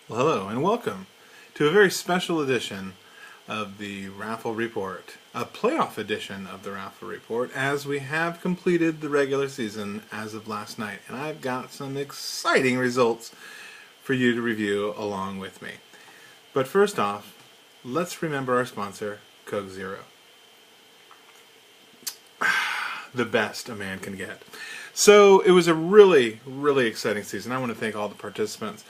Well, hello and welcome to a very special edition of the RaFFLe Report, a playoff edition of the RaFFLe Report, as we have completed the regular season as of last night, and I've got some exciting results for you to review along with me. But first off, let's remember our sponsor, Coke Zero. The best a man can get. So it was a really, really exciting season. I want to thank all the participants.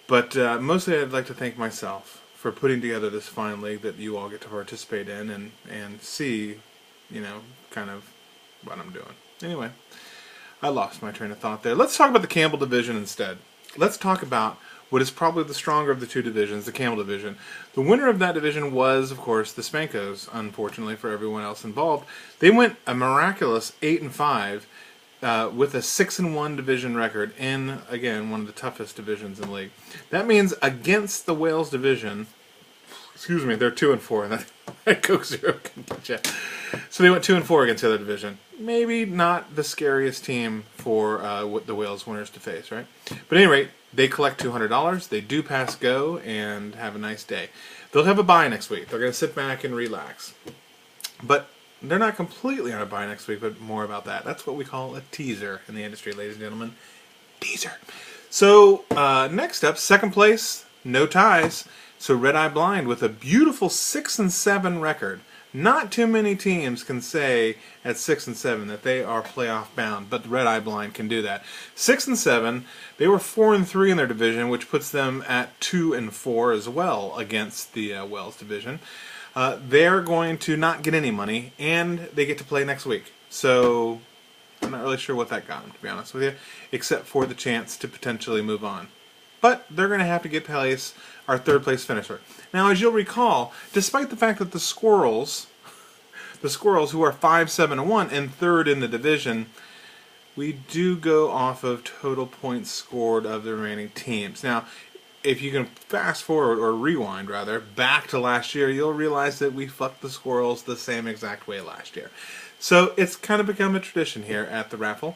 But mostly I'd like to thank myself for putting together this fine league that you all get to participate in and see, kind of what I'm doing. Anyway, I lost my train of thought there. Let's talk about the Campbell division instead. Let's talk about what is probably the stronger of the two divisions, the Campbell division. The winner of that division was, of course, the Spankos, unfortunately for everyone else involved. They went a miraculous 8-5. With a 6-1 division record in, again, one of the toughest divisions in the league. That means against the Wales division, they're 2-4, and that Coke Zero can get you. So they went 2-4 against the other division. Maybe not the scariest team for the Wales winners to face, right? But at any rate, they collect $200. They do pass go and have a nice day. They'll have a bye next week. They're going to sit back and relax. But they're not completely on a bye next week, but more about that. That's what we call a teaser in the industry, ladies and gentlemen. Teaser. So, next up, second place, no ties. So Red Eye Blind with a beautiful 6-7 record. Not too many teams can say at 6-7 that they are playoff bound, but the Red Eye Blind can do that. 6-7, they were 4-3 in their division, which puts them at 2-4 as well against the Wales division. They're going to not get any money, and they get to play next week. So I'm not really sure what that got them, to be honest with you, except for the chance to potentially move on. But they're going to have to get place our third place finisher. Now, as you'll recall, despite the fact that the Squirrels, who are 5-7-1 and third in the division, we do go off of total points scored of the remaining teams. Now, if you can fast forward, or rewind rather, back to last year, you'll realize that we fucked the Squirrels the same exact way last year. So it's kind of become a tradition here at the RaFFLe.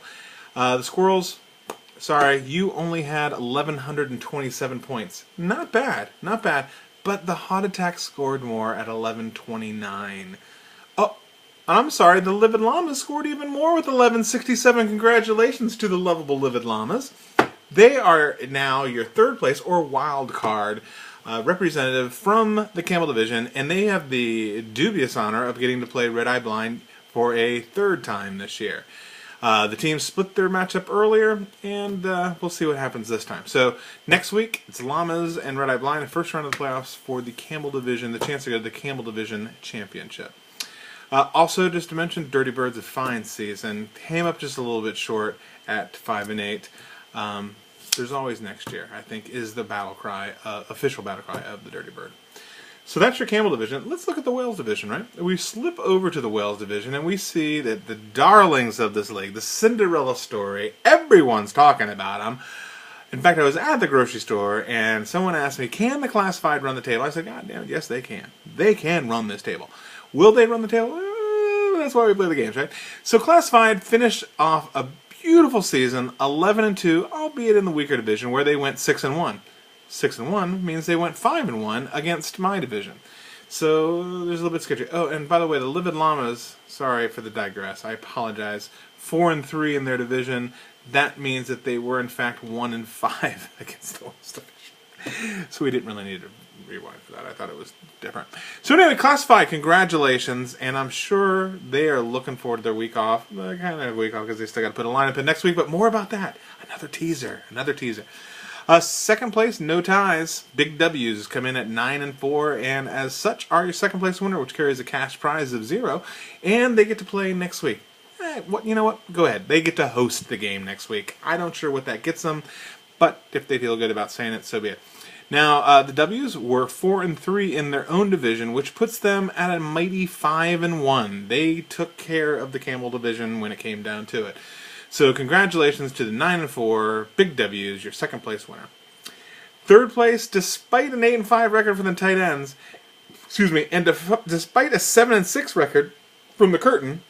The Squirrels, sorry, you only had 1,127 points. Not bad, not bad. But the Hot Attack scored more at 1,129. Oh, I'm sorry, the Livid Llamas scored even more with 1,167. Congratulations to the lovable Livid Llamas. They are now your third place, or wild card, representative from the Campbell division, and they have the dubious honor of getting to play Red Eye Blind for a third time this year. The teams split their matchup earlier, and we'll see what happens this time. So next week, it's Llamas and Red Eye Blind, the first round of the playoffs for the Campbell division, the chance to go to the Campbell division championship. Also, just to mention, Dirty Birds, a fine season, came up just a little bit short at 5-8. There's always next year, I think, is the battle cry, official battle cry of the Dirty Bird. So that's your Campbell division. Let's look at the Wales division, right? We slip over to the Wales division, and we see that the darlings of this league, the Cinderella story, everyone's talking about them. In fact, I was at the grocery store, and someone asked me, can the Classified run the table? I said, God damn it, yes, they can. They can run this table. Will they run the table? That's why we play the games, right? So Classified finished off a beautiful season, 11-2, albeit in the weaker division, where they went 6-1. 6-1 means they went 5-1 against my division. So there's a little bit sketchy. Oh, and by the way, the Livid Llamas, sorry for the digress, I apologize, 4-3 in their division. That means that they were in fact 1-5 against the West division. So we didn't really need to rewind for that. I thought it was different. So anyway, Classified, congratulations, and I'm sure they are looking forward to their week off. Kind of a week off because they still got to put a lineup in next week, but more about that. Another teaser. Second place, no ties. Big W's come in at 9-4, and as such are your second place winner, which carries a cash prize of 0, and they get to play next week. You know what? Go ahead. They get to host the game next week. I'm not sure what that gets them, but if they feel good about saying it, so be it. Now, the W's were 4-3 in their own division, which puts them at a mighty 5-1. They took care of the Campbell division when it came down to it. So congratulations to the 9-4 Big W's, your second place winner. Third place, despite an 8-5 record for the tight ends, and despite a 7-6 record from the Curtain,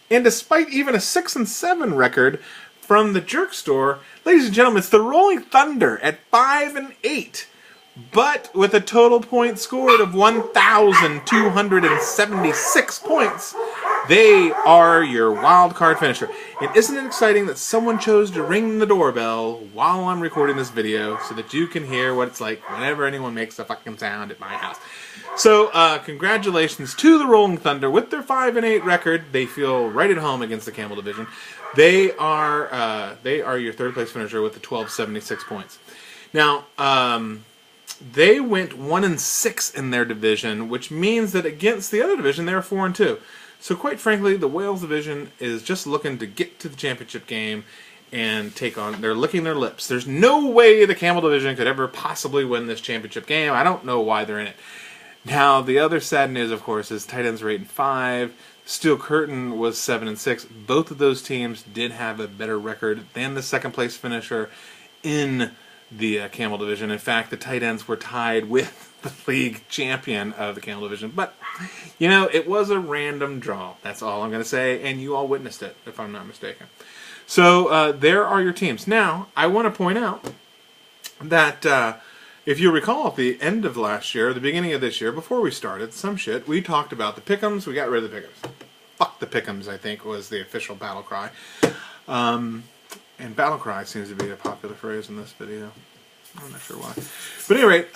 and despite even a 6-7 record from the Jerk Store, ladies and gentlemen, it's the Rolling Thunder at 5-8. but with a total point scored of 1,276 points, they are your wild card finisher. And isn't it exciting that someone chose to ring the doorbell while I'm recording this video so that you can hear what it's like whenever anyone makes a fucking sound at my house. So, congratulations to the Rolling Thunder. With their 5-8 record, they feel right at home against the Campbell division. They are your third place finisher with the 1,276 points. Now, they went 1-6 in their division, which means that against the other division, they're 4-2. So quite frankly, the Wales division is just looking to get to the championship game and take on. They're licking their lips. There's no way the Campbell division could ever possibly win this championship game. I don't know why they're in it. Now, the other sad news, of course, is tight ends are 8-5. Steel Curtain was 7-6. Both of those teams did have a better record than the second place finisher in the Campbell division. In fact, the tight ends were tied with the league champion of the Campbell division. But, you know, it was a random draw. That's all I'm going to say. And you all witnessed it, if I'm not mistaken. So, there are your teams. Now, I want to point out that if you recall, at the end of last year, the beginning of this year, before we started, some shit, we talked about the pick'ems. We got rid of the pick'ems. Fuck the pick'ems, I think, was the official battle cry. And battle cry seems to be a popular phrase in this video. I'm not sure why. But at any rate,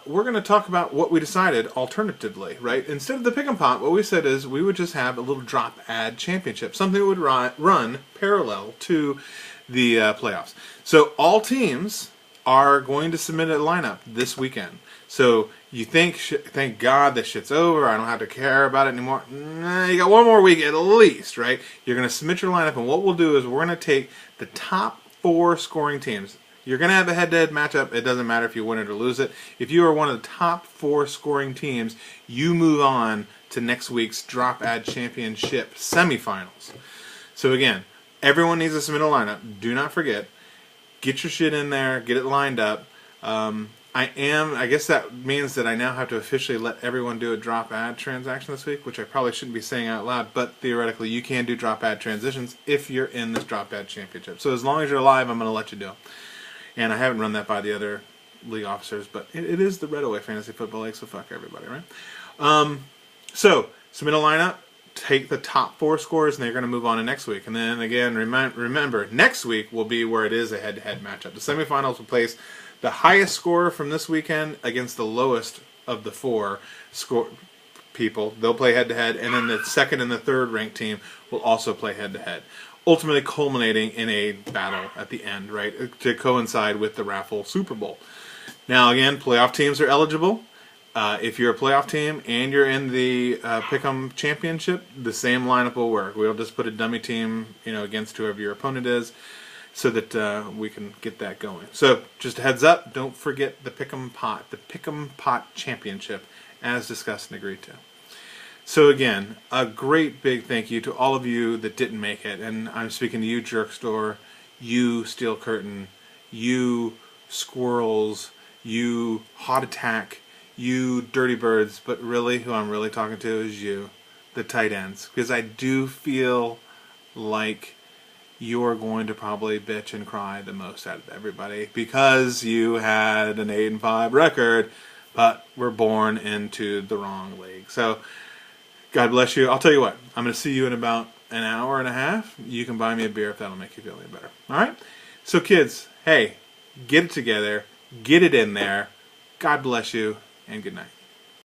we're going to talk about what we decided alternatively, right? Instead of the pick'em pot, what we said is we would just have a little drop ad championship. Something that would run parallel to the playoffs. So all teams are going to submit a lineup this weekend. So you think, thank God this shit's over, I don't have to care about it anymore. Nah, you got one more week at least, right? You're going to submit your lineup, and what we'll do is we're going to take the top 4 scoring teams. You're going to have a head-to-head matchup. It doesn't matter if you win it or lose it. If you are one of the top 4 scoring teams, you move on to next week's Drop Ad Championship semifinals. So again, everyone needs to submit a lineup. Do not forget. Get your shit in there. Get it lined up. I guess that means that I now have to officially let everyone do a drop ad transaction this week, which I probably shouldn't be saying out loud, but theoretically you can do drop ad transitions if you're in this drop ad championship. So as long as you're alive, I'm going to let you do it. And I haven't run that by the other league officers, but it is the RaFFLe Fantasy Football League, so fuck everybody, right? So submit a lineup. Take the top 4 scores, and they're going to move on to next week. And then again, remember, next week will be where it is a head-to-head matchup. The semifinals will place the highest scorer from this weekend against the lowest of the 4 people. They'll play head-to-head, and then the second and the third ranked team will also play head-to-head, ultimately culminating in a battle at the end, right, to coincide with the RaFFLe Super Bowl. Now, again, playoff teams are eligible. If you're a playoff team and you're in the Pick'em Championship, the same lineup will work. We'll just put a dummy team, against whoever your opponent is, so that we can get that going. So, just a heads up, don't forget the Pick'em Pot Championship, as discussed and agreed to. So again, a great big thank you to all of you that didn't make it, and I'm speaking to you, Jerk Store, you, Steel Curtain, you, Squirrels, you, Hot Attack, you, Dirty Birds, but really, who I'm really talking to is you, the tight ends, because I do feel like you're going to probably bitch and cry the most out of everybody because you had an 8-5 record, but were born into the wrong league. So, God bless you. I'll tell you what, I'm going to see you in about an hour and a half. You can buy me a beer if that'll make you feel any better. All right? So, kids, hey, get it together. Get it in there. God bless you, and good night.